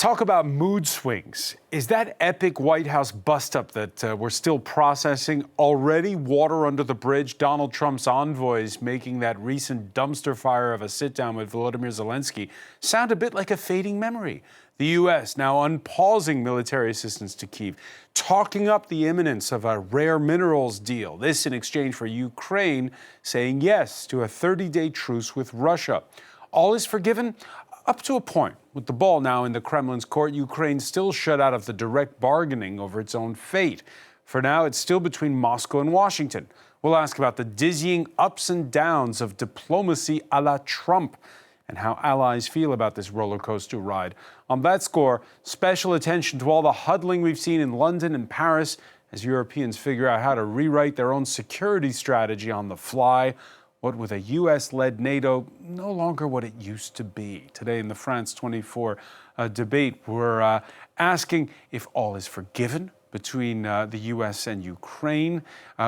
Talk about mood swings. Is that epic White House bust-up that we're still processing already water under the bridge? Donald Trump's envoys making that recent dumpster fire of a sit-down with Volodymyr Zelensky sound a bit like a fading memory. The U.S. now unpausing military assistance to Kyiv, talking up the imminence of a rare minerals deal. This in exchange for Ukraine saying yes to a 30-day truce with Russia. All is forgiven? Up to a point. With the ball now in the Kremlin's court, Ukraine still shut out of the direct bargaining over its own fate. For now, it's still between Moscow and Washington. We'll ask about the dizzying ups and downs of diplomacy a la Trump and how allies feel about this roller coaster ride. On that score, special attention to all the huddling we've seen in London and Paris as Europeans figure out how to rewrite their own security strategy on the fly. What with a U.S.-led NATO no longer what it used to be. Today in the France 24 debate, we're asking if all is forgiven between the U.S. and Ukraine.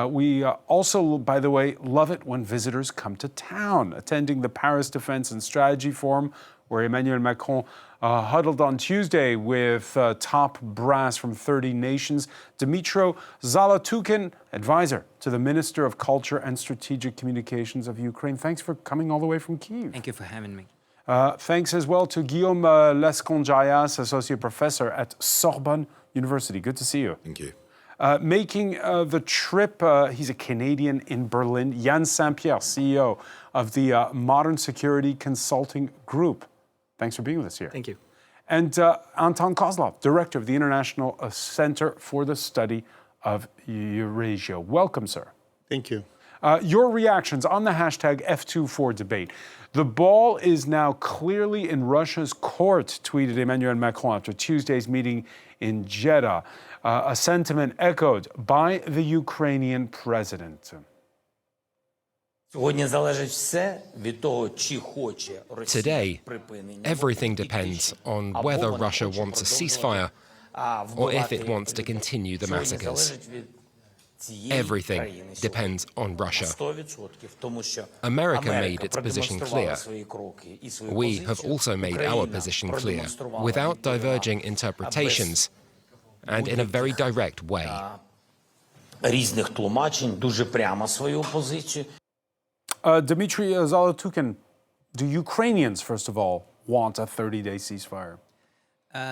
We also, by the way, love it when visitors come to town. Attending the Paris Defense and Strategy Forum, where Emmanuel Macron huddled on Tuesday with top brass from 30 nations. Dmytro Zalotukhin, advisor to the Minister of Culture and Strategic Communications of Ukraine. Thanks for coming all the way from Kyiv. Thank you for having me. Thanks as well to Guillaume Lesconjayas, Associate Professor at Sorbonne University. Good to see you. Thank you. Making the trip, he's a Canadian in Berlin, Yann Saint-Pierre, CEO of the Modern Security Consulting Group. Thanks for being with us here. Thank you. And Anton Kozlov, Director of the International Center for the Study of Eurasia. Welcome, sir. Thank you. Your reactions on the hashtag F24 debate. The ball is now clearly in Russia's court, tweeted Emmanuel Macron after Tuesday's meeting in Jeddah, a sentiment echoed by the Ukrainian president. Today, everything depends on whether Russia wants a ceasefire or if it wants to continue the massacres. Everything depends on Russia. America made its position clear. We have also made our position clear, without diverging interpretations and in a very direct way. Dmitry Zalotukhin, do Ukrainians, first of all, want a 30-day ceasefire?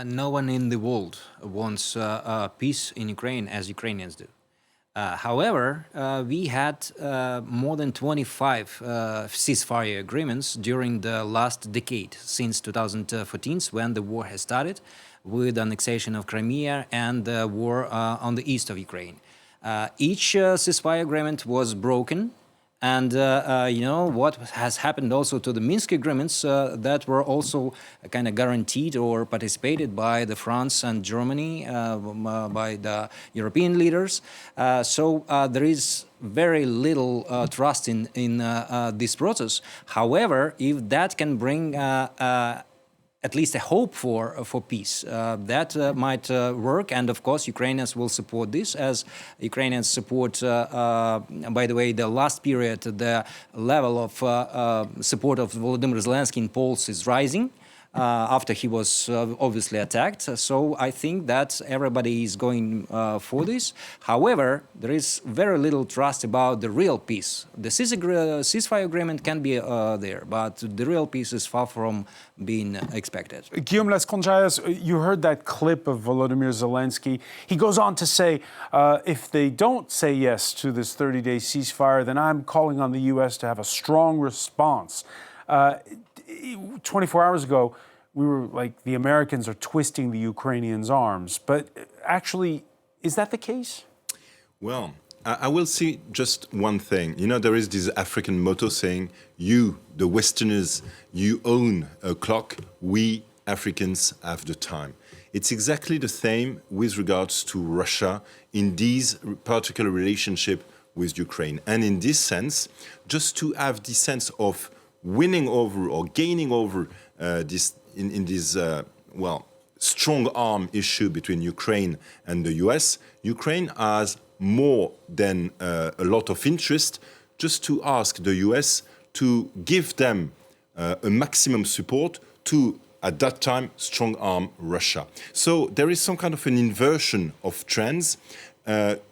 No one in the world wants peace in Ukraine as Ukrainians do. However, we had more than 25 ceasefire agreements during the last decade, since 2014, when the war has started, with annexation of Crimea and the war on the east of Ukraine. Each ceasefire agreement was broken. And, you know, what has happened also to the Minsk agreements that were also kind of guaranteed or participated by the France and Germany, by the European leaders. So there is very little trust in this process. However, if that can bring at least a hope for peace. That might work, and of course Ukrainians will support this, as Ukrainians support, by the way, the last period, the level of support of Volodymyr Zelensky in polls is rising. After he was obviously attacked. So I think that everybody is going for this. However, there is very little trust about the real peace. The ceasefire agreement can be there, but the real peace is far from being expected. Guillaume Lesconjayas, you heard that clip of Volodymyr Zelensky. He goes on to say, if they don't say yes to this 30-day ceasefire, then I'm calling on the U.S. to have a strong response. 24 hours ago, we were like, the Americans are twisting the Ukrainians' arms. But actually, is that the case? Well, I will say just one thing. You know, there is this African motto saying, you, the Westerners, you own a clock, we Africans have the time. It's exactly the same with regards to Russia in this particular relationship with Ukraine. And in this sense, just to have the sense of winning over or gaining over this strong arm issue between Ukraine and the US, Ukraine has more than a lot of interest just to ask the US to give them a maximum support to at that time, strong-arm Russia. So there is some kind of an inversion of trends,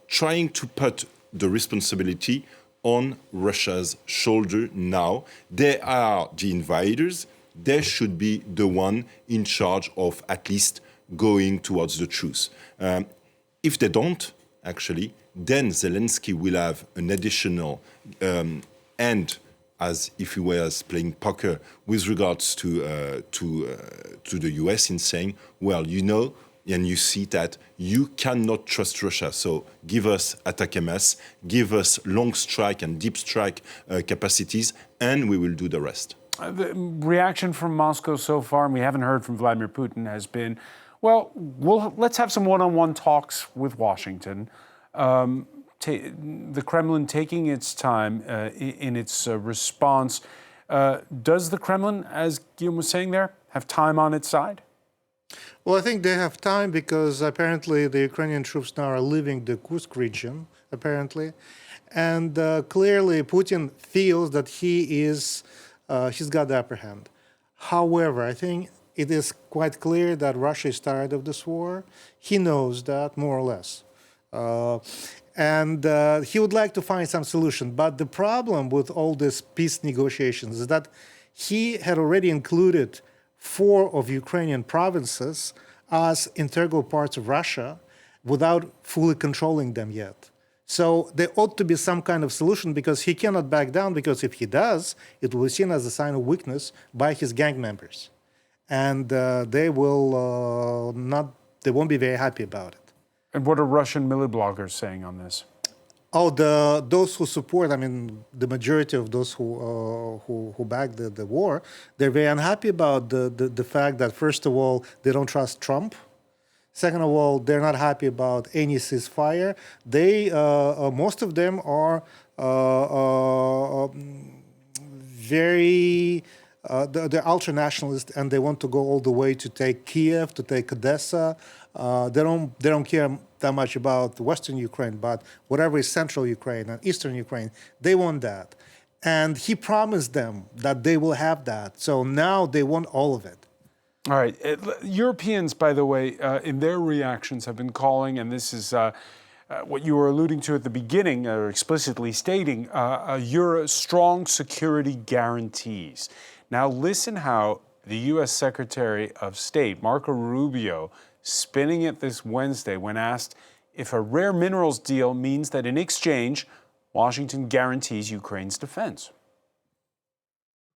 trying to put the responsibility on Russia's shoulder now. They are the invaders. They should be the one in charge of at least going towards the truce. If they don't, actually, then Zelensky will have an additional end, as if he was playing poker, with regards to the US, in saying, well, you know, and you see that you cannot trust Russia. So give us ATACMS, give us long strike and deep strike capacities, and we will do the rest. The reaction from Moscow so far, and we haven't heard from Vladimir Putin, has been, well, let's have some one-on-one talks with Washington. The Kremlin taking its time in its response. Does the Kremlin, as Guillaume was saying there, have time on its side? Well, I think they have time because apparently the Ukrainian troops now are leaving the Kursk region, apparently. And clearly Putin feels that he's got the upper hand. However, I think it is quite clear that Russia is tired of this war. He knows that, more or less. And he would like to find some solution. But the problem with all these peace negotiations is that he had already included 4 of Ukrainian provinces as integral parts of Russia without fully controlling them yet. So there ought to be some kind of solution, because he cannot back down, because if he does, it will be seen as a sign of weakness by his gang members. And they won't be very happy about it. And what are Russian milibloggers saying on this? Oh, those who support, I mean, the majority of those who back the war, they're very unhappy about the fact that, first of all, they don't trust Trump. Second of all, they're not happy about any ceasefire. Most of them are they're ultra-nationalist, and they want to go all the way to take Kyiv, to take Odessa. They don't care that much about Western Ukraine, but whatever is Central Ukraine and Eastern Ukraine, they want that. And he promised them that they will have that. So now they want all of it. All right. Europeans, by the way, in their reactions have been calling, and this is what you were alluding to at the beginning, or explicitly stating, strong security guarantees. Now listen how the U.S. Secretary of State, Marco Rubio, spinning it this Wednesday when asked if a rare minerals deal means that in exchange, Washington guarantees Ukraine's defense.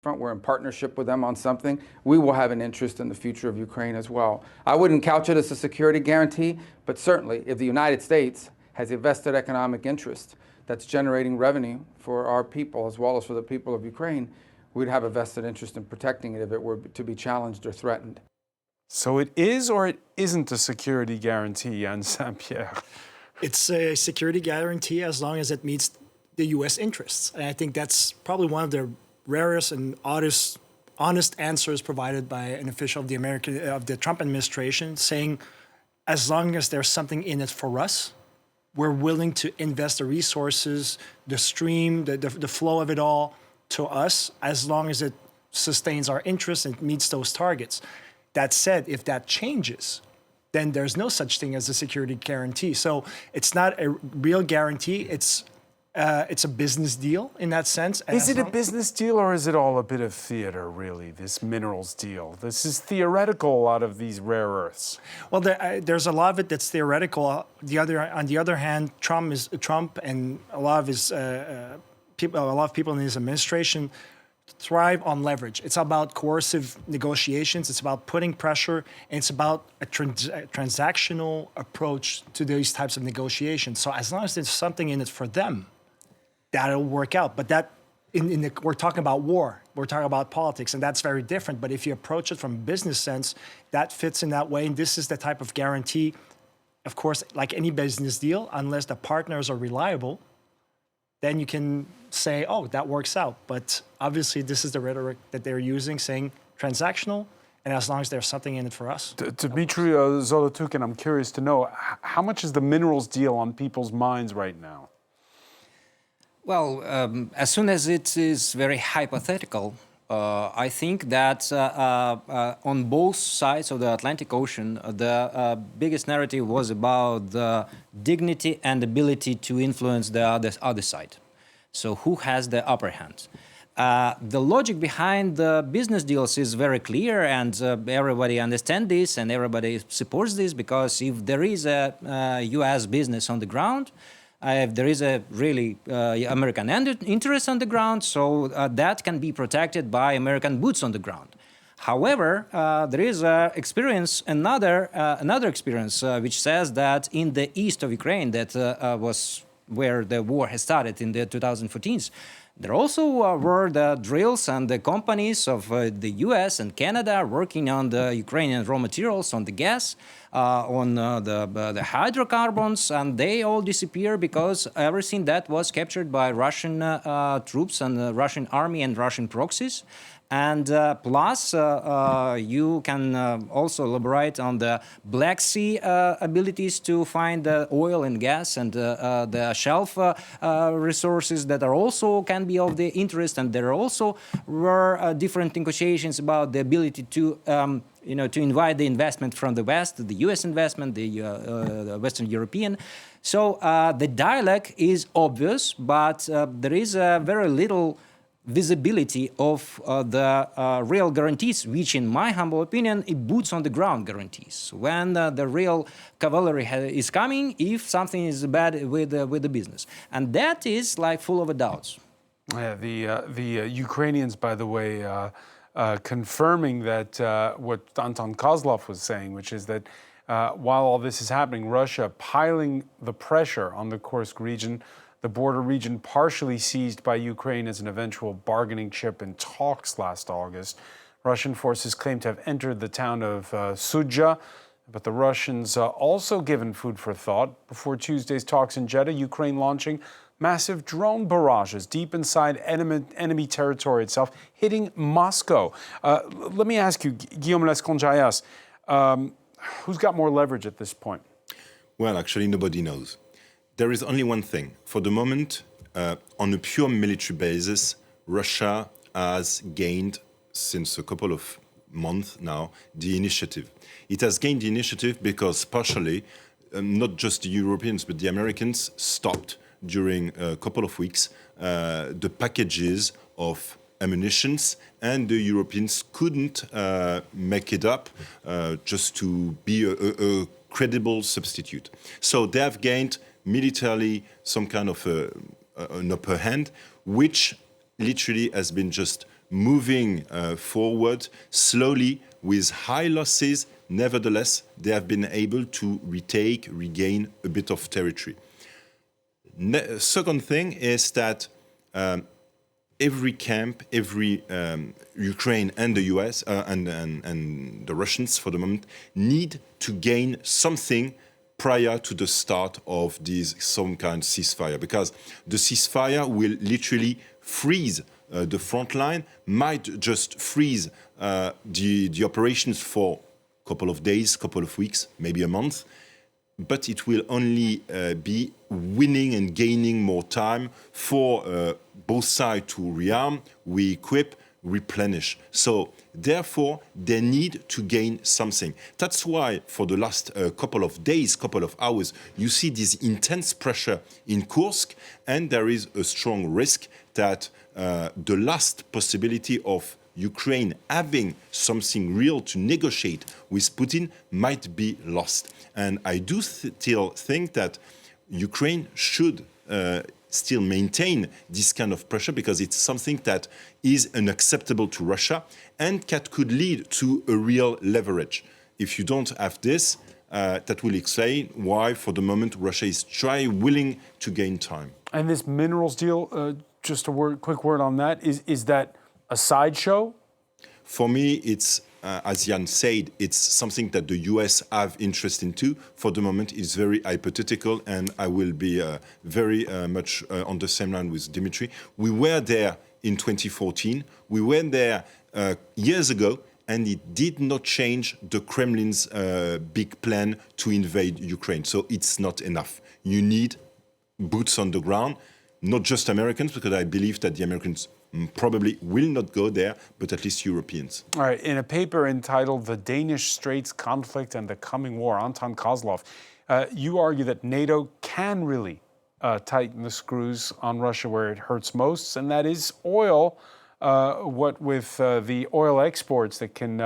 We're in partnership with them on something. We will have an interest in the future of Ukraine as well. I wouldn't couch it as a security guarantee, but certainly if the United States has a vested economic interest that's generating revenue for our people as well as for the people of Ukraine, we'd have a vested interest in protecting it if it were to be challenged or threatened. So it is or it isn't a security guarantee, Yann Saint-Pierre? It's a security guarantee as long as it meets the U.S. interests. And I think that's probably one of the rarest and honest answers provided by an official of the Trump administration, saying, as long as there's something in it for us, we're willing to invest the resources, the stream, the flow of it all to us, as long as it sustains our interests and meets those targets. That said, if that changes, then there's no such thing as a security guarantee. So it's not a real guarantee. It's a business deal in that sense. Is it a business deal, or is it all a bit of theater, really, this minerals deal? This is theoretical, a lot of these rare earths. Well, there's a lot of it that's theoretical. On the other hand, Trump and a lot of his people in his administration thrive on leverage. It's about coercive negotiations. It's about putting pressure, and it's about a transactional approach to these types of negotiations. So as long as there's something in it for them, that'll work out. But that, we're talking about war. We're talking about politics, and that's very different. But if you approach it from a business sense, that fits in that way. And this is the type of guarantee, of course, like any business deal, unless the partners are reliable, then you can say, oh, that works out. But obviously, this is the rhetoric that they're using, saying transactional, and as long as there's something in it for us. Dmitry Zolotukhin, I'm curious to know, how much is the minerals deal on people's minds right now? Well, as soon as it is very hypothetical, I think that on both sides of the Atlantic Ocean, the biggest narrative was about the dignity and ability to influence the other side. So who has the upper hand? The logic behind the business deals is very clear, and everybody understands this and everybody supports this, because if there is a US business on the ground, if there is a really American interest on the ground, so that can be protected by American boots on the ground. However, there is another experience which says that in the east of Ukraine, that was where the war has started in the 2014s, there also were the drills and the companies of the US and Canada working on the Ukrainian raw materials, on the gas, on the hydrocarbons, and they all disappeared because everything that was captured by Russian troops and the Russian army and Russian proxies. And plus, you can also elaborate on the Black Sea abilities to find the oil and gas and the shelf resources that are also can be of the interest. And there also were different negotiations about the ability to to invite the investment from the West, the US investment, the Western European. So the dialogue is obvious, but there is very little visibility of the real guarantees, which in my humble opinion, it boots on the ground guarantees. When the real cavalry is coming, if something is bad with the business. And that is like full of doubts. Yeah, the Ukrainians, by the way, confirming that what Anton Kozlov was saying, which is that while all this is happening, Russia piling the pressure on the Kursk region, the border region partially seized by Ukraine as an eventual bargaining chip in talks last August. Russian forces claim to have entered the town of Sudzha, but the Russians also given food for thought. Before Tuesday's talks in Jeddah, Ukraine launching massive drone barrages deep inside enemy territory itself, hitting Moscow. Let me ask you, Guillaume Lesconjayas, who's got more leverage at this point? Well, actually, nobody knows. There is only one thing. For the moment, on a pure military basis, Russia has gained, since a couple of months now, the initiative. It has gained the initiative because partially, not just the Europeans, but the Americans stopped during a couple of weeks the packages of ammunitions, and the Europeans couldn't make it up just to be a credible substitute. So they have gained militarily some kind of an upper hand, which literally has been just moving forward slowly with high losses. Nevertheless, they have been able to regain a bit of territory. Second thing is that every camp, every Ukraine and the US and the Russians for the moment need to gain something prior to the start of some kind of ceasefire, because the ceasefire will literally freeze the front line, might just freeze the operations for a couple of days, couple of weeks, maybe a month, but it will only be winning and gaining more time for both sides to rearm, re-equip, replenish. So therefore, they need to gain something. That's why for the last couple of days, couple of hours, you see this intense pressure in Kursk, and there is a strong risk that the last possibility of Ukraine having something real to negotiate with Putin might be lost. And I do still think that Ukraine should still maintain this kind of pressure, because it's something that is unacceptable to Russia and that could lead to a real leverage. If you don't have this, that will explain why, for the moment, Russia is willing to gain time. And this minerals deal, just a quick word on that, is that a sideshow? For me, it's, as Jan said, it's something that the US have interest into. For the moment, it's very hypothetical, and I will be very much on the same line with Dimitri. We were there in 2014. We went there years ago, and it did not change the Kremlin's big plan to invade Ukraine. So it's not enough. You need boots on the ground, not just Americans, because I believe that the Americans probably will not go there, but at least Europeans. All right, in a paper entitled The Danish Straits Conflict and the Coming War, Anton Kozlov, you argue that NATO can really tighten the screws on Russia where it hurts most, and that is oil, what with the oil exports that can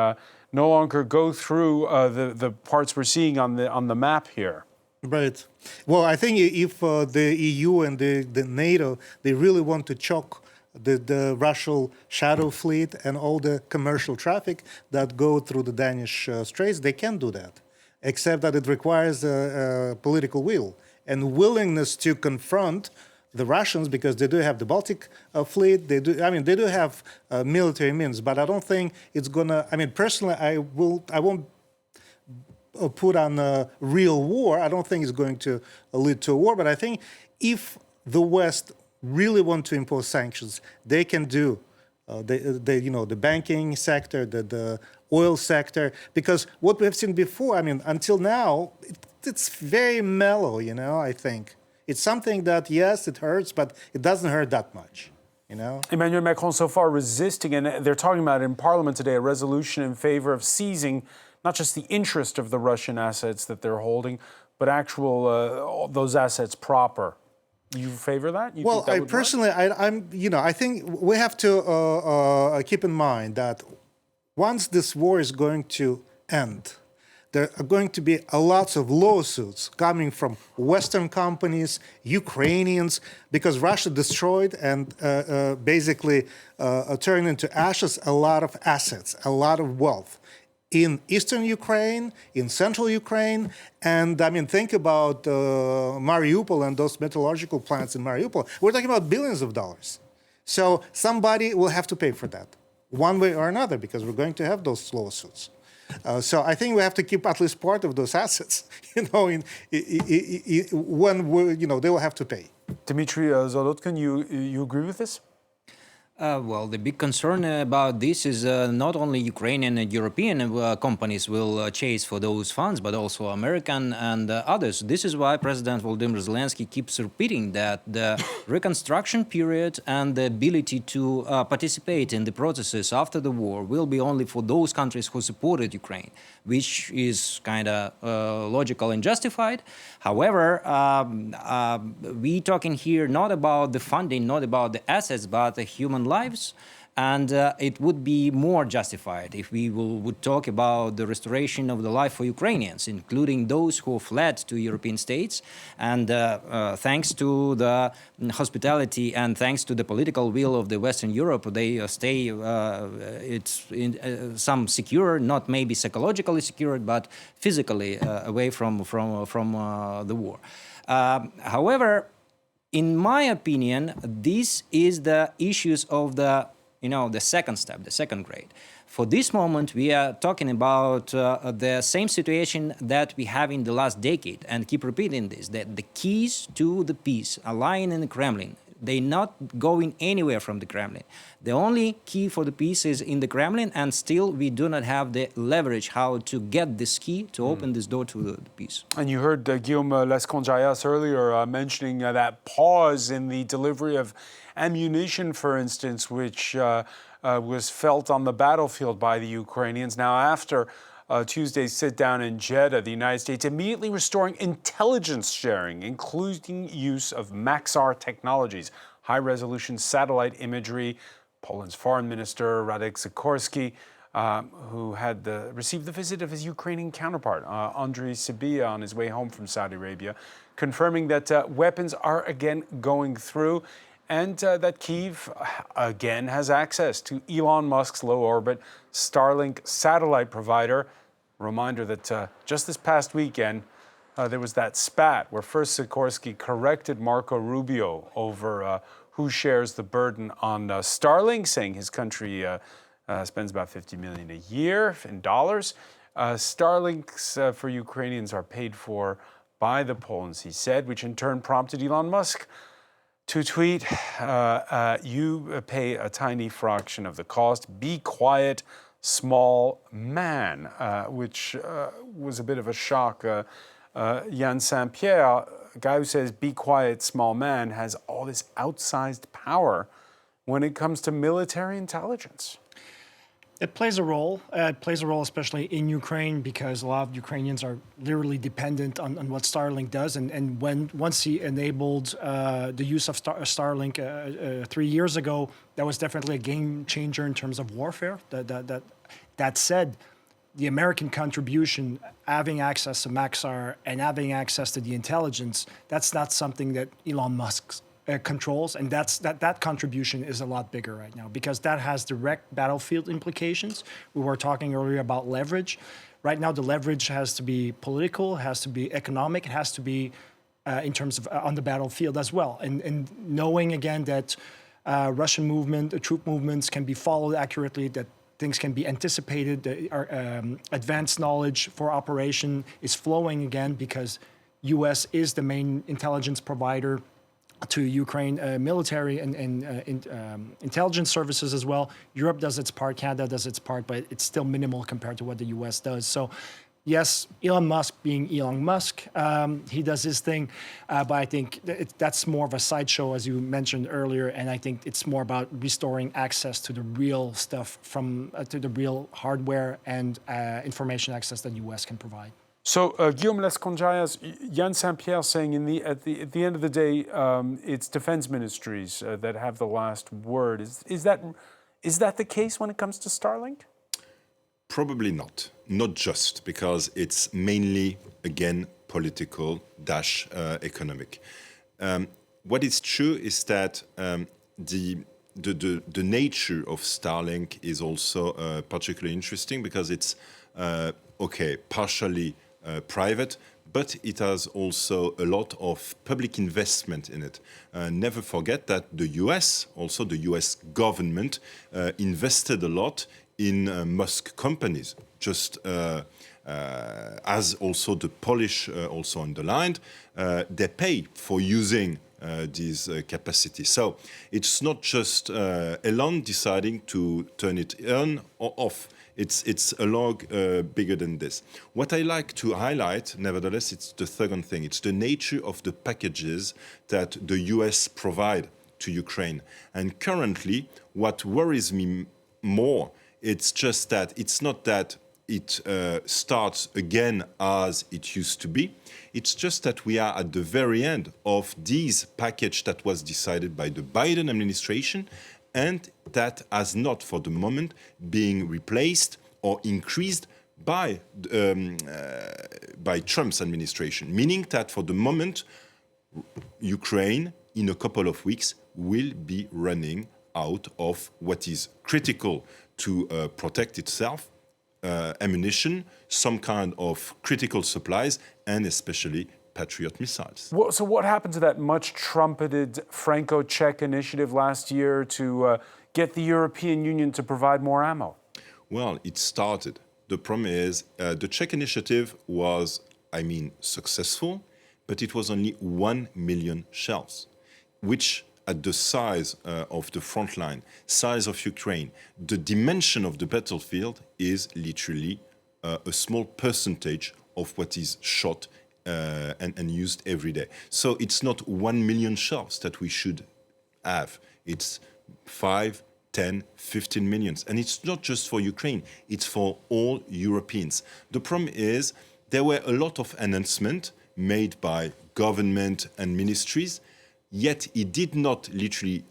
no longer go through the parts we're seeing on the map here. Right. Well, I think if the EU and the NATO, they really want to choke the Russian shadow fleet and all the commercial traffic that go through the Danish Straits, they can do that, except that it requires political will and willingness to confront the Russians, because they do have the Baltic fleet. They do have military means, but I don't think it's gonna. I mean, personally, I won't put on a real war. I don't think it's going to lead to a war. But I think if the West really want to impose sanctions, they can do the banking sector, the oil sector, because what we have seen before, I mean, until now, it's very mellow, I think. It's something that, yes, it hurts, but it doesn't hurt that much, Emmanuel Macron so far resisting, and they're talking about in Parliament today a resolution in favor of seizing not just the interest of the Russian assets that they're holding, but actual those assets proper. You favor that? You well, think that I personally, I think we have to keep in mind that once this war is going to end, there are going to be lots of lawsuits coming from Western companies, Ukrainians, because Russia destroyed and basically turned into ashes a lot of assets, a lot of wealth in eastern Ukraine, in central Ukraine. And I mean, think about Mariupol and those metallurgical plants in Mariupol. We're talking about billions of dollars. So somebody will have to pay for that, one way or another, because we're going to have those lawsuits. So I think we have to keep at least part of those assets, when they will have to pay. Dmitry Zolotkin, you agree with this? Well, the big concern about this is not only Ukrainian and European companies will chase for those funds, but also American and others. This is why President Volodymyr Zelensky keeps repeating that the reconstruction period and the ability to participate in the processes after the war will be only for those countries who supported Ukraine, which is kind of logical and justified. However, we're talking here not about the funding, not about the assets, but the human lives. And it would be more justified if we would talk about the restoration of the life for Ukrainians, including those who fled to European states. And thanks to the hospitality and thanks to the political will of the Western Europe, they stay some secure, not maybe psychologically secured, but physically away from the war. However, in my opinion, this is the issues of the second step, the second grade. For this moment, we are talking about the same situation that we have in the last decade, and keep repeating this, that the keys to the peace are lying in the Kremlin. They're not going anywhere from the Kremlin. The only key for the peace is in the Kremlin, and still we do not have the leverage how to get this key to open this door to the peace. And you heard Guillaume Lesconjayas earlier mentioning that pause in the delivery of ammunition, for instance, which was felt on the battlefield by the Ukrainians. Now, after Tuesday's sit-down in Jeddah, the United States immediately restoring intelligence sharing, including use of Maxar technologies, high-resolution satellite imagery. Poland's foreign minister, Radek Sikorski, who had received the visit of his Ukrainian counterpart, Andriy Sybiha, on his way home from Saudi Arabia, confirming that weapons are again going through, and that Kyiv again has access to Elon Musk's low-orbit Starlink satellite provider. Reminder that just this past weekend, there was that spat where first Sikorski corrected Marco Rubio over who shares the burden on Starlink, saying his country spends about $50 million a year in dollars. Starlinks for Ukrainians are paid for by the Poles, he said, which in turn prompted Elon Musk to tweet, you pay a tiny fraction of the cost. Be quiet, small man, which was a bit of a shock. Jan Saint-Pierre, a guy who says, be quiet, small man, has all this outsized power when it comes to military intelligence? It plays a role. It plays a role, especially in Ukraine, because a lot of Ukrainians are literally dependent on what Starlink does. And once he enabled the use of Starlink 3 years ago, that was definitely a game changer in terms of warfare. That said, the American contribution, having access to Maxar and having access to the intelligence, that's not something that Elon Musk controls, and that contribution is a lot bigger right now because that has direct battlefield implications. We were talking earlier about leverage. Right now, the leverage has to be political, it has to be economic, it has to be in terms of on the battlefield as well. And knowing again that Russian troop movements can be followed accurately, that things can be anticipated, advanced knowledge for operation is flowing again because U.S. is the main intelligence provider to Ukraine military and intelligence services as well. Europe does its part, Canada does its part, but it's still minimal compared to what the US does. So yes, Elon Musk being Elon Musk, he does his thing, but I think that's more of a sideshow, as you mentioned earlier, and I think it's more about restoring access to the real stuff to the real hardware and information access that the US can provide. So, Guillaume Lesconjayas, Yann Saint-Pierre saying at the end of the day, it's defense ministries that have the last word. Is that the case when it comes to Starlink? Probably not. Not just, because it's mainly, again, political -- economic. What is true is that the nature of Starlink is also particularly interesting because it's, partially private, but it has also a lot of public investment in it. Never forget that the US, also the US government, invested a lot in Musk companies, just as also the Polish also underlined, they pay for using these capacities. So it's not just Elon deciding to turn it on or off. It's a lot bigger than this. What I like to highlight, nevertheless, it's the second thing. It's the nature of the packages that the US provide to Ukraine. And currently, what worries me more, it's just that it's not that it starts again as it used to be. It's just that we are at the very end of this package that was decided by the Biden administration and that has not, for the moment, being replaced or increased by Trump's administration. Meaning that, for the moment, Ukraine, in a couple of weeks, will be running out of what is critical to protect itself, ammunition, some kind of critical supplies, and especially Patriot missiles. So what happened to that much trumpeted Franco-Czech initiative last year to get the European Union to provide more ammo? Well, it started. The problem is the Czech initiative was, successful, but it was only 1 million shells, which at the size of the front line, size of Ukraine, the dimension of the battlefield is literally a small percentage of what is shot and used every day. So it's not 1 million shells that we should have. It's 5, 10, 15 millions. And it's not just for Ukraine, it's for all Europeans. The problem is there were a lot of announcements made by government and ministries, yet it did not literally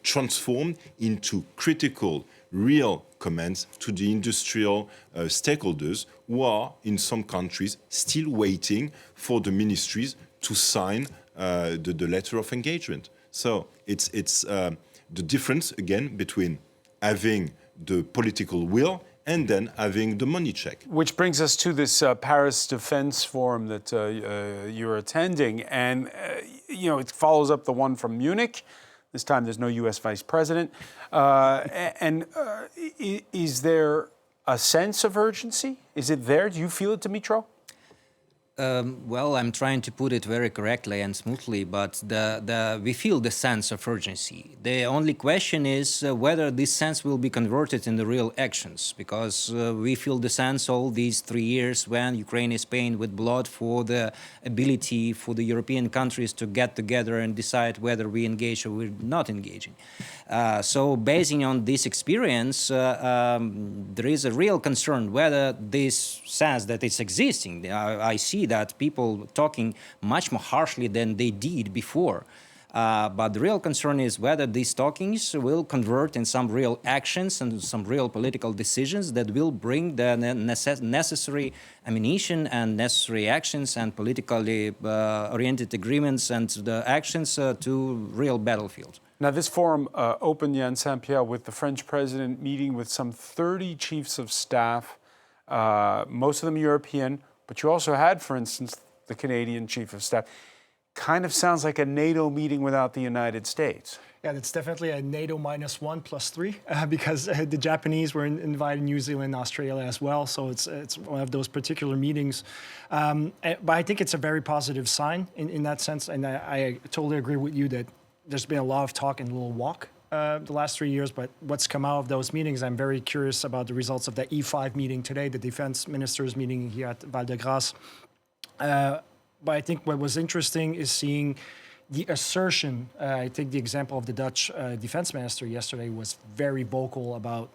transform into critical, real commands to the industrial stakeholders who are, in some countries, still waiting for the ministries to sign the letter of engagement. So it's the difference, again, between having the political will and then having the money check. Which brings us to this Paris Defense Forum that you're attending. And, it follows up the one from Munich. This time there's no U.S. vice president. Is there a sense of urgency? Is it there? Do you feel it, Dimitro? Well, I'm trying to put it very correctly and smoothly, but we feel the sense of urgency. The only question is whether this sense will be converted into real actions, because we feel the sense all these 3 years when Ukraine is paying with blood for the ability for the European countries to get together and decide whether we engage or we're not engaging. So basing on this experience, there is a real concern whether this sense that it's existing. I see that people talking much more harshly than they did before. But the real concern is whether these talkings will convert in some real actions and some real political decisions that will bring the necessary ammunition and necessary actions and politically oriented agreements and the actions to real battlefield. Now, this forum opened, Yann Saint-Pierre, with the French president meeting with some 30 chiefs of staff, most of them European, but you also had, for instance, the Canadian chief of staff. Kind of sounds like a NATO meeting without the United States. Yeah, that's definitely a NATO -1+3 because the Japanese were invited, New Zealand, Australia as well. So it's one of those particular meetings. But I think it's a very positive sign in that sense. And I totally agree with you that there's been a lot of talk and little walk the last 3 years. But what's come out of those meetings, I'm very curious about the results of the E5 meeting today, the defense ministers meeting here at Val de Grace. But I think what was interesting is seeing the assertion. I think the example of the Dutch defense minister yesterday was very vocal about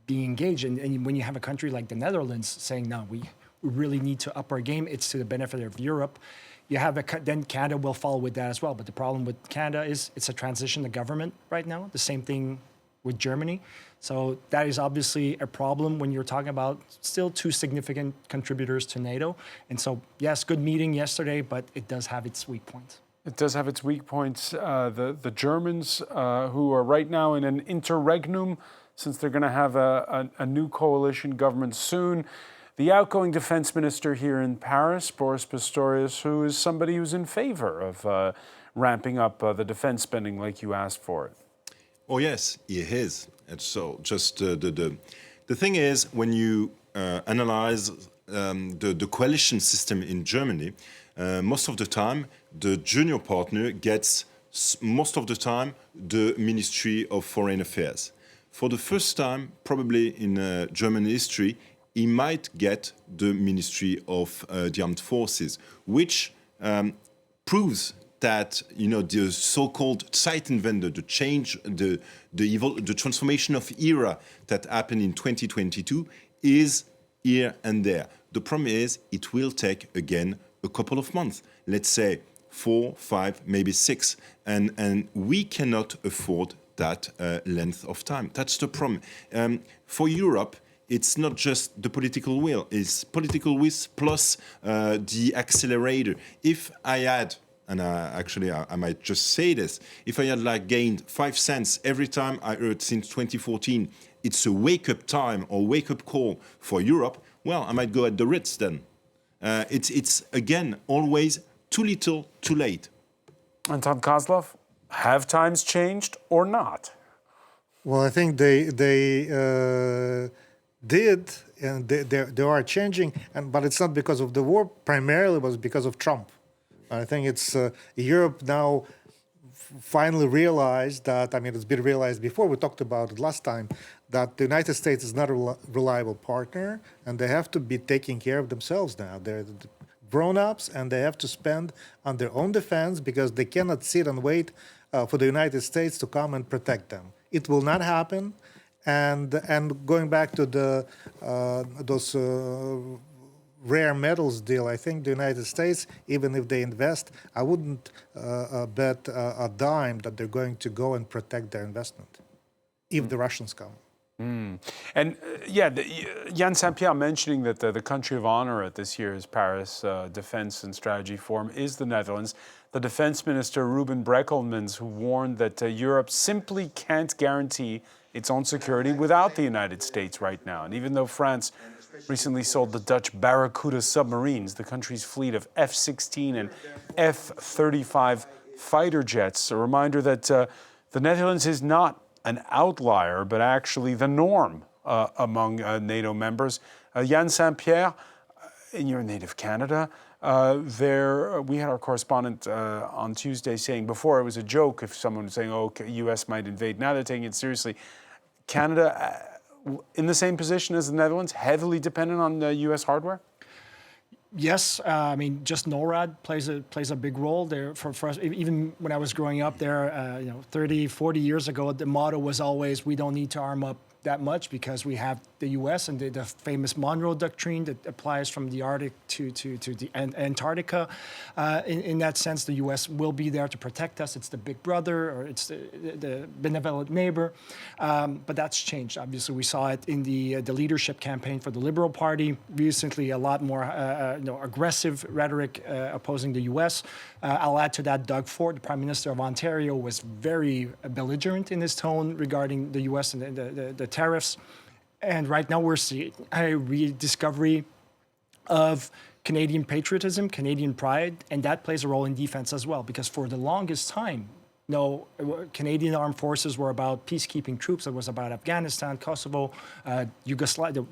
being engaged. And when you have a country like the Netherlands saying, no, we really need to up our game, it's to the benefit of Europe. You have then Canada will follow with that as well. But the problem with Canada is it's a transition to government right now. The same thing with Germany. So that is obviously a problem when you're talking about still two significant contributors to NATO. And so, yes, good meeting yesterday, but it does have its weak points. It does have its weak points. The Germans, who are right now in an interregnum, since they're going to have a new coalition government soon. The outgoing defense minister here in Paris, Boris Pistorius, who is somebody who's in favor of ramping up the defense spending like you asked for it. Oh, yes, he is. And so just the thing is, when you analyze the coalition system in Germany, most of the time, the junior partner gets, most of the time, the Ministry of Foreign Affairs. For the first time, probably in German history, he might get the Ministry of the Armed Forces, which proves that, you know, the so-called Zeitenwende, the change, the transformation of era that happened in 2022 is here and there. The problem is it will take, again, a couple of months. Let's say 4, 5, maybe 6. And we cannot afford that length of time. That's the problem. For Europe, it's not just the political will. It's political will plus the accelerator. If I had, and actually I might just say this, if I had like gained 5 cents every time I heard since 2014, it's a wake-up time or wake-up call for Europe, well, I might go at the Ritz then. It's again, always too little, too late. Anton Kozlov, have times changed or not? Well, I think they did, and they are changing, but it's not because of the war. Primarily, it was because of Trump. I think it's Europe now finally realized that, I mean, it's been realized before, we talked about it last time, that the United States is not a reliable partner, and they have to be taking care of themselves now. They're grown-ups, and they have to spend on their own defense because they cannot sit and wait for the United States to come and protect them. It will not happen. And going back to the those rare metals deal, I think the United States, even if they invest, I wouldn't bet a dime that they're going to go and protect their investment if the Russians come. And yeah, Yann Saint-Pierre mentioning that the country of honor at this year's Paris Defense and Strategy Forum is the Netherlands. The defense minister, Ruben Brekelmans, who warned that Europe simply can't guarantee its own security without the United States right now. And even though France recently sold the Dutch Barracuda submarines, the country's fleet of F-16 and F-35 fighter jets, a reminder that the Netherlands is not an outlier, but actually the norm among NATO members. Yann Saint-Pierre, in your native Canada. We had our correspondent on Tuesday saying before it was a joke if someone was saying, "Oh, U.S. might invade." Now they're taking it seriously. Canada, in the same position as the Netherlands, heavily dependent on U.S. hardware. Yes, I mean, just NORAD plays a big role there for us. Even when I was growing up there, 30, 40 years ago, the motto was always, we don't need to arm up that much because we have the U.S. and the famous Monroe Doctrine that applies from the Arctic to the Antarctica. In that sense, the U.S. will be there to protect us. It's the big brother, or it's the benevolent neighbor. But that's changed. Obviously, we saw it in the leadership campaign for the Liberal Party recently. A lot more aggressive rhetoric opposing the U.S. I'll add to that, Doug Ford, the Prime Minister of Ontario, was very belligerent in his tone regarding the U.S. and the tariffs. And right now we're seeing a rediscovery of Canadian patriotism, Canadian pride, and that plays a role in defense as well. Because for the longest time, Canadian armed forces were about peacekeeping troops. It was about Afghanistan, Kosovo, Yugoslavia,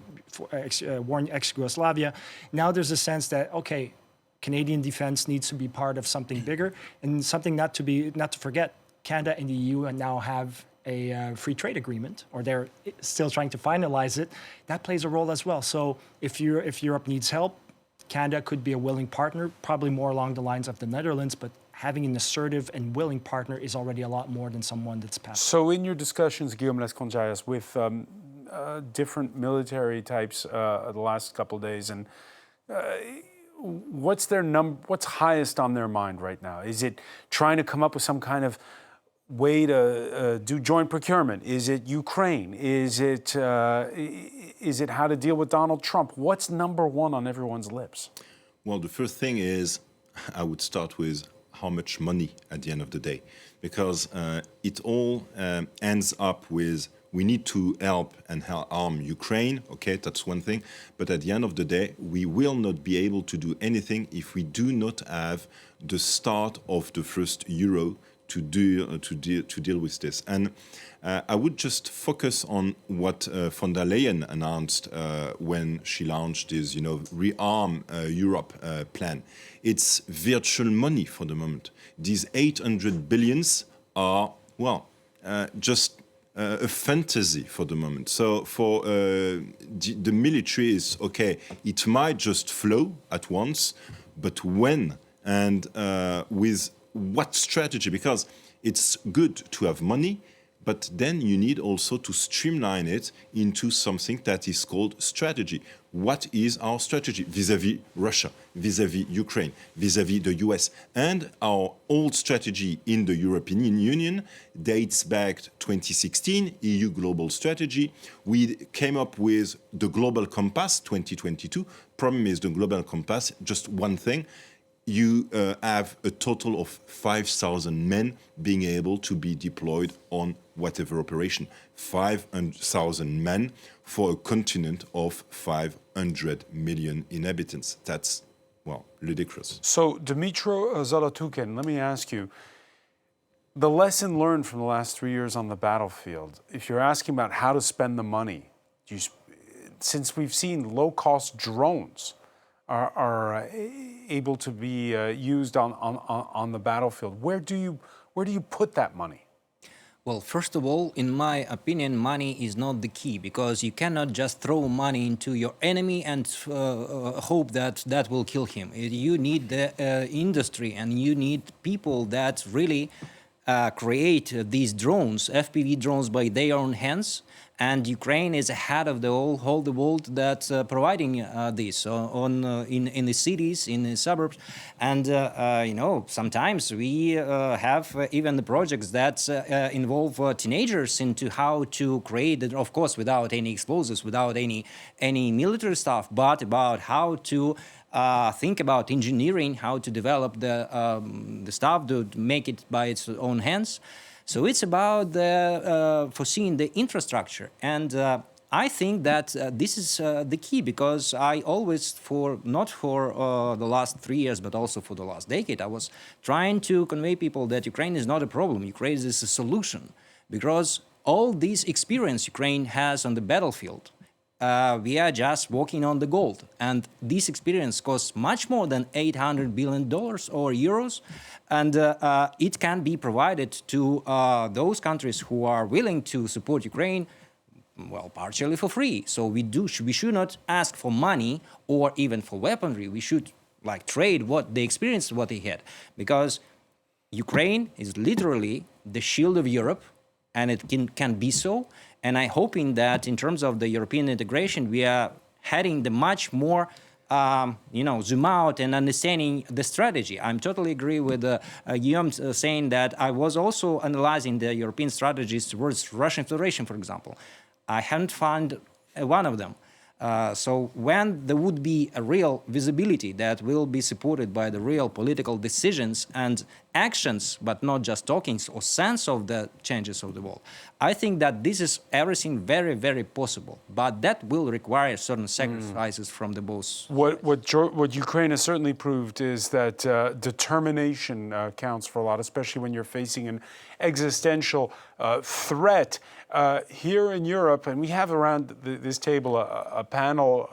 war in ex-Yugoslavia. Now there's a sense that, okay, Canadian defense needs to be part of something bigger, and something not to forget. Canada and the EU now have a free trade agreement, or they're still trying to finalize it. That plays a role as well. So if Europe needs help, Canada could be a willing partner, probably more along the lines of the Netherlands, but having an assertive and willing partner is already a lot more than someone that's passive. So in your discussions, Guillaume Lesconjayas, with different military types the last couple of days, and what's highest on their mind right now? Is it trying to come up with some kind of way to do joint procurement? Is it Ukraine? Is it how to deal with Donald Trump? What's number one on everyone's lips? Well, the first thing is, I would start with how much money at the end of the day, because it all ends up with we need to help and arm Ukraine. Okay, that's one thing. But at the end of the day, we will not be able to do anything if we do not have the start of the first euro to deal with this. And I would just focus on what von der Leyen announced when she launched this, rearm Europe plan. It's virtual money for the moment. These 800 billions are, just a fantasy for the moment. So for the military is okay. It might just flow at once, but when and with what strategy? Because it's good to have money, but then you need also to streamline it into something that is called strategy. What is our strategy vis-à-vis Russia, vis-à-vis Ukraine, vis-à-vis the US? And our old strategy in the European Union dates back to 2016, EU Global Strategy. We came up with the Global Compass 2022. Problem is the Global Compass, just one thing. You have a total of 5,000 men being able to be deployed on whatever operation. 5,000 men for a continent of 500 million inhabitants. That's, ludicrous. So, Dmytro Zolotukhin, let me ask you, the lesson learned from the last 3 years on the battlefield, if you're asking about how to spend the money, since we've seen low-cost drones are able to be used on the battlefield, where do you put that money? Well, first of all, in my opinion, money is not the key, because you cannot just throw money into your enemy and hope that will kill him. You need the industry, and you need people that really create these drones, FPV drones, by their own hands. And Ukraine is ahead of the whole world that's providing this in the cities, in the suburbs, and sometimes we have even the projects that involve teenagers into how to create it, of course, without any explosives, without any military stuff, but about how to think about engineering, how to develop the stuff to make it by its own hands. So it's about foreseeing the infrastructure. And I think that this is the key, because I always, not for the last 3 years, but also for the last decade, I was trying to convey people that Ukraine is not a problem. Ukraine is a solution, because all this experience Ukraine has on the battlefield we are just walking on the gold. And this experience costs much more than $800 billion or euros. And it can be provided to those countries who are willing to support Ukraine, well, partially for free. So we should not ask for money or even for weaponry. We should trade what they experienced, what they had. Because Ukraine is literally the shield of Europe, and it can be so. And I'm hoping that in terms of the European integration, we are heading the much more, zoom out and understanding the strategy. I'm totally agree with Guillaume saying that I was also analyzing the European strategies towards Russian Federation, for example. I haven't found one of them. So when there would be a real visibility that will be supported by the real political decisions and actions, but not just talkings or sense of the changes of the world, I think that this is everything very, very possible. But that will require certain sacrifices from the both sides. What Ukraine has certainly proved is that determination counts for a lot, especially when you're facing an existential threat. Here in Europe, and we have around this table a panel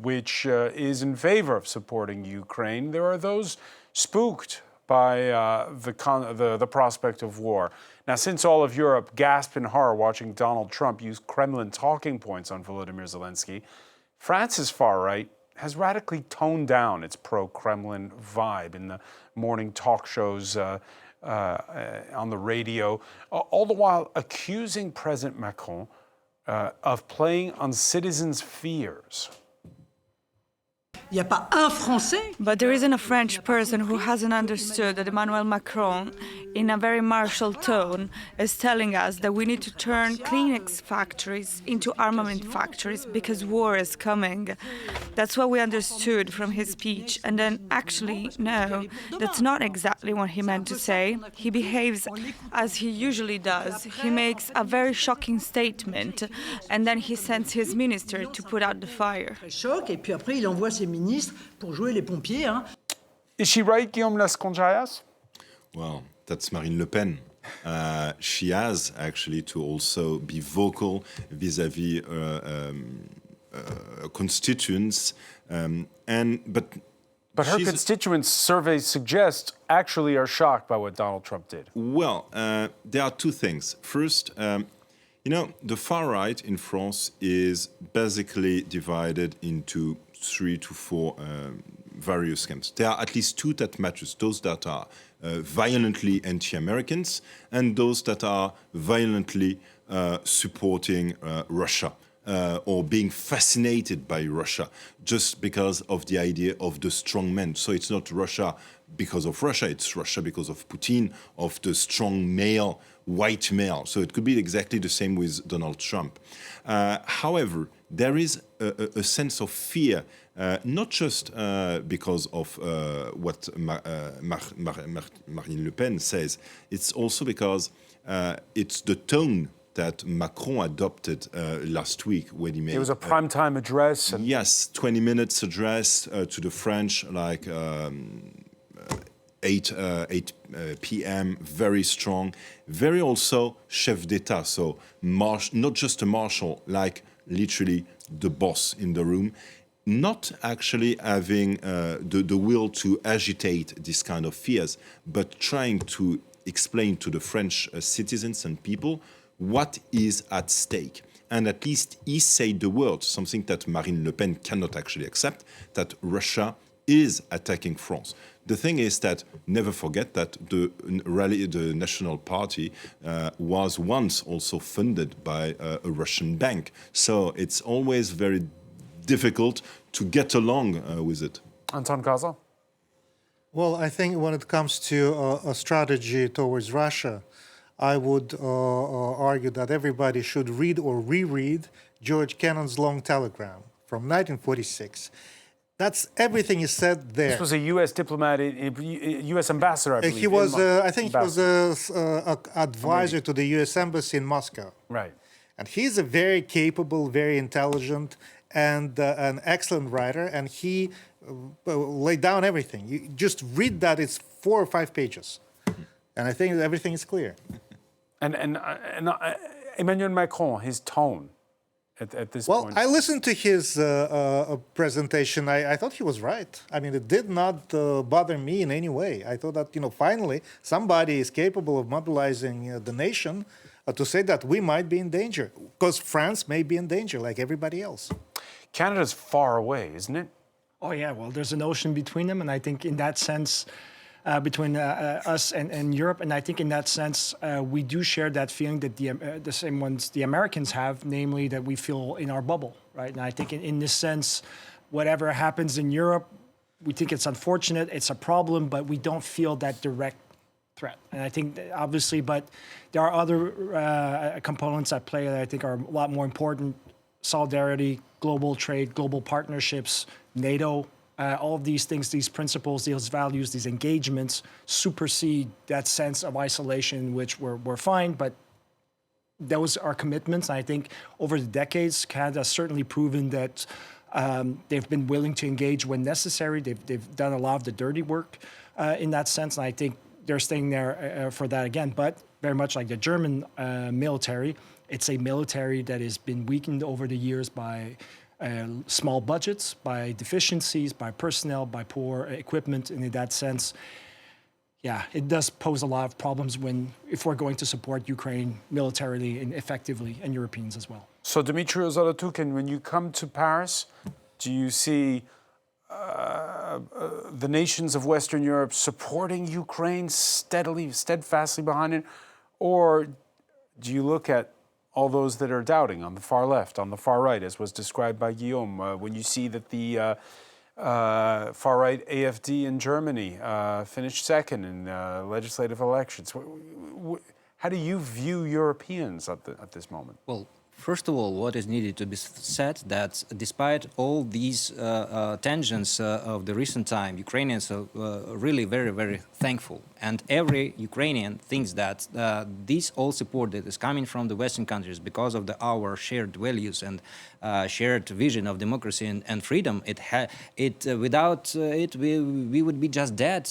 which is in favor of supporting Ukraine. There are those spooked by the prospect of war. Now, since all of Europe gasped in horror watching Donald Trump use Kremlin talking points on Volodymyr Zelensky, France's far right has radically toned down its pro-Kremlin vibe in the morning talk shows on the radio, all the while accusing President Macron of playing on citizens' fears. But there isn't a French person who hasn't understood that Emmanuel Macron, in a very martial tone, is telling us that we need to turn Kleenex factories into armament factories because war is coming. That's what we understood from his speech. And then actually, no, that's not exactly what he meant to say. He behaves as he usually does. He makes a very shocking statement, and then he sends his minister to put out the fire. Is she right, Guillaume Lasconjayas? Well, that's Marine Le Pen. She has actually to also be vocal vis-à-vis constituents, but her constituents, surveys suggest, actually are shocked by what Donald Trump did. Well, there are two things. First, the far right in France is basically divided into 3 to 4 various camps. There are at least two that matches, those that are violently anti-Americans and those that are violently supporting Russia or being fascinated by Russia just because of the idea of the strong man. So it's not Russia because of Russia, it's Russia because of Putin, of the strong male, white male. So it could be exactly the same with Donald Trump. However, there is a sense of fear, not just because of what Marine Le Pen says, it's also because it's the tone that Macron adopted last week when he made... It was a primetime address. Yes, 20 minutes address to the French, 8 p.m., very strong, very also chef d'etat, so not just a marshal, like literally the boss in the room, not actually having the will to agitate this kind of fears, but trying to explain to the French citizens and people what is at stake. And at least he said the word, something that Marine Le Pen cannot actually accept, that Russia is attacking France. The thing is that never forget that the National Party was once also funded by a Russian bank. So it's always very difficult to get along with it. Anton Kaza? Well, I think when it comes to a strategy towards Russia, I would argue that everybody should read or reread George Kennan's long telegram from 1946. That's everything is said there. This was a U.S. diplomat, U.S. ambassador, I believe. He was, I think, he was an advisor to the U.S. Embassy in Moscow. Right. And he's a very capable, very intelligent, and an excellent writer. And he laid down everything. You just read that; it's 4 or 5 pages, and I think everything is clear. And Emmanuel Macron, his tone, at this Well, point? I listened to his presentation. I thought he was right. I mean, it did not bother me in any way. I thought that, finally somebody is capable of mobilizing the nation to say that we might be in danger, because France may be in danger like everybody else. Canada's far away, isn't it? Oh yeah, well, there's an ocean between them, and I think in that sense, between us and Europe, and I think in that sense, we do share that feeling that the same ones the Americans have, namely that we feel in our bubble, right? And I think in this sense, whatever happens in Europe, we think it's unfortunate, it's a problem, but we don't feel that direct threat. And I think that obviously, but there are other components at play that I think are a lot more important: solidarity, global trade, global partnerships, NATO. All of these things, these principles, these values, these engagements supersede that sense of isolation, which we're fine, but those are commitments. And I think over the decades, Canada has certainly proven that they've been willing to engage when necessary. They've done a lot of the dirty work in that sense, and I think they're staying there for that again. But very much like the German military, it's a military that has been weakened over the years by small budgets, by deficiencies, by personnel, by poor equipment, and in that sense, yeah, it does pose a lot of problems if we're going to support Ukraine militarily and effectively, and Europeans as well. So, Dmitry Zolotukhin, when you come to Paris, do you see the nations of Western Europe supporting Ukraine steadfastly behind it, or do you look at all those that are doubting on the far left, on the far right, as was described by Guillaume, when you see that the far-right AfD in Germany finished second in legislative elections? How do you view Europeans at this moment? Well, first of all, what is needed to be said that despite all these tensions of the recent time, Ukrainians are really very, very thankful. And every Ukrainian thinks that this all support that is coming from the Western countries because of our shared values and shared vision of democracy and freedom, without it, we would be just dead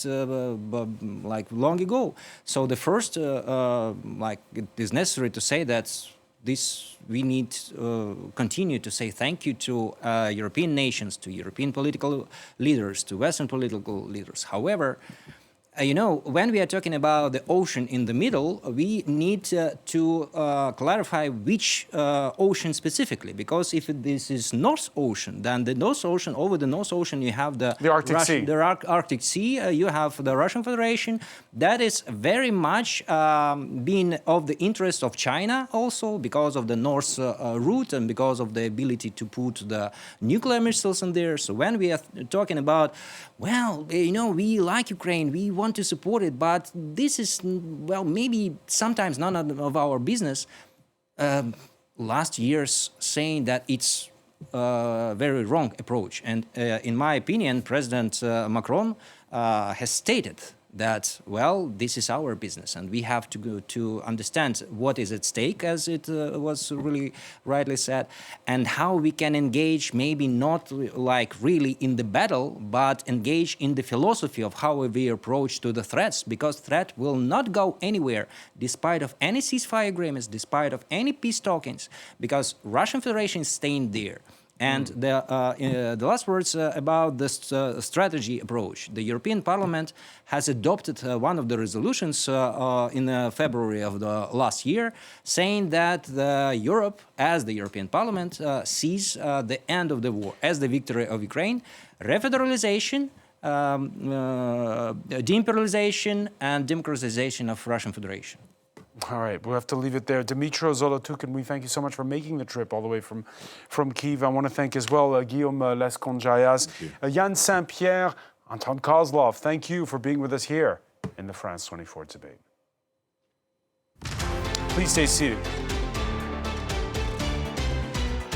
like long ago. So the first, it is necessary to say that we need to continue to say thank you to European nations, to European political leaders, to Western political leaders. However, when we are talking about the ocean in the middle, we need to clarify which ocean specifically, because if this is North Ocean, then the North Ocean, over the North Ocean, you have the Arctic Sea. The Arctic Sea, you have the Russian Federation. That is very much being of the interest of China also, because of the North route and because of the ability to put the nuclear missiles in there. So when we are talking about, well, we like Ukraine, we want to support it, but this is, well, maybe sometimes none of our business. Last year's saying that it's a very wrong approach. And in my opinion, President Macron has stated that, well, this is our business and we have to understand what is at stake, as it was really rightly said, and how we can engage, maybe not like really in the battle, but engage in the philosophy of how we approach to the threats, because threat will not go anywhere despite of any ceasefire agreements, despite of any peace talkings, because Russian Federation is staying there. And the last words about the strategy approach. The European Parliament has adopted one of the resolutions in February of the last year, saying that Europe, as the European Parliament, sees the end of the war as the victory of Ukraine, refederalization, deimperialization, and democratization of Russian Federation. All right, we'll have to leave it there. Dmitry Zolotukhin, we thank you so much for making the trip all the way from Kyiv. I want to thank as well Guillaume Lesconjayas, Yann Saint-Pierre, Anton Kozlov. Thank you for being with us here in the France 24 debate. Please stay seated.